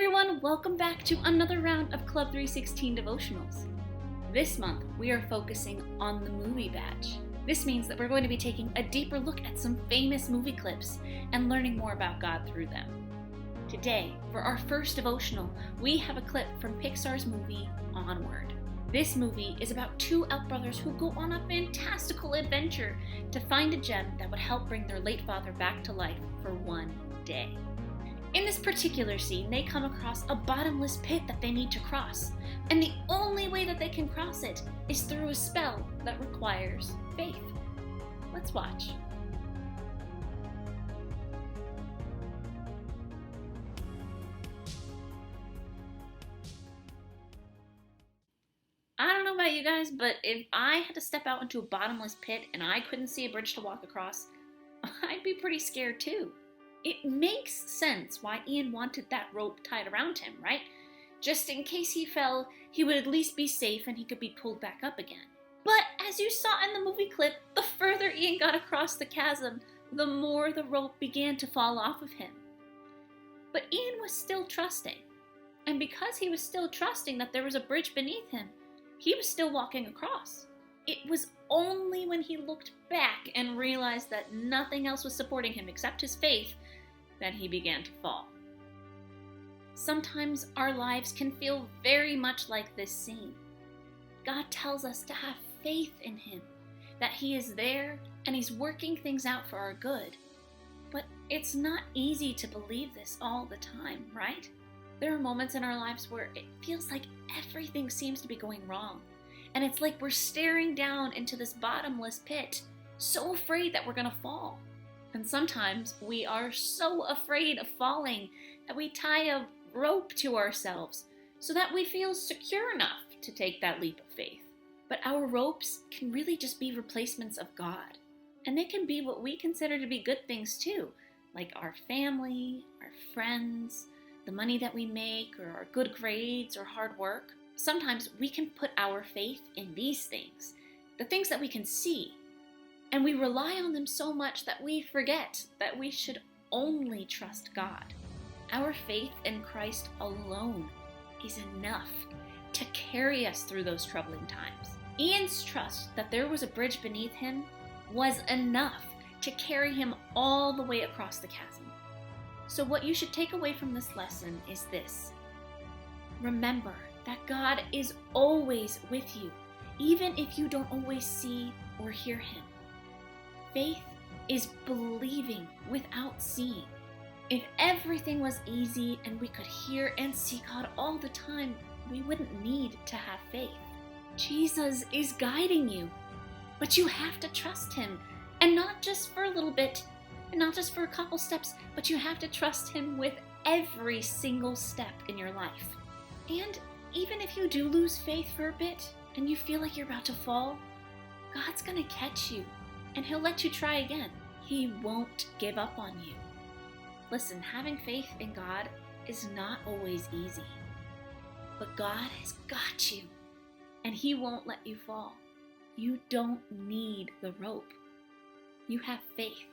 everyone, welcome back to another round of Club 316 devotionals. This month, we are focusing on the movie badge. This means that we're going to be taking a deeper look at some famous movie clips and learning more about God through them. Today, for our first devotional, we have a clip from Pixar's movie, Onward. This movie is about two elf brothers who go on a fantastical adventure to find a gem that would help bring their late father back to life for one day. In this particular scene, they come across a bottomless pit that they need to cross, and the only way that they can cross it is through a spell that requires faith. Let's watch. I don't know about you guys, but if I had to step out into a bottomless pit and I couldn't see a bridge to walk across, I'd be pretty scared too. It makes sense why Ian wanted that rope tied around him, right? Just in case he fell, he would at least be safe and he could be pulled back up again. But as you saw in the movie clip, the further Ian got across the chasm, the more the rope began to fall off of him. But Ian was still trusting. And because he was still trusting that there was a bridge beneath him, he was still walking across. It was only when he looked back and realized that nothing else was supporting him except his faith that he began to fall. Sometimes our lives can feel very much like this scene. God tells us to have faith in Him, that He is there and He's working things out for our good. But it's not easy to believe this all the time, right? There are moments in our lives where it feels like everything seems to be going wrong. And it's like we're staring down into this bottomless pit, so afraid that we're going to fall. And sometimes we are so afraid of falling that we tie a rope to ourselves so that we feel secure enough to take that leap of faith. But our ropes can really just be replacements of God. And they can be what we consider to be good things too, like our family, our friends, the money that we make, or our good grades or hard work. Sometimes we can put our faith in these things, the things that we can see, and we rely on them so much that we forget that we should only trust God. Our faith in Christ alone is enough to carry us through those troubling times. Ian's trust that there was a bridge beneath him was enough to carry him all the way across the chasm. So what you should take away from this lesson is this. Remember that God is always with you, even if you don't always see or hear Him. Faith is believing without seeing. If everything was easy and we could hear and see God all the time, we wouldn't need to have faith. Jesus is guiding you, but you have to trust Him, and not just for a little bit, and not just for a couple steps, but you have to trust Him with every single step in your life. And even if you do lose faith for a bit and you feel like you're about to fall, God's gonna catch you and He'll let you try again. He won't give up on you. Listen, having faith in God is not always easy, but God has got you and He won't let you fall. You don't need the rope. You have faith.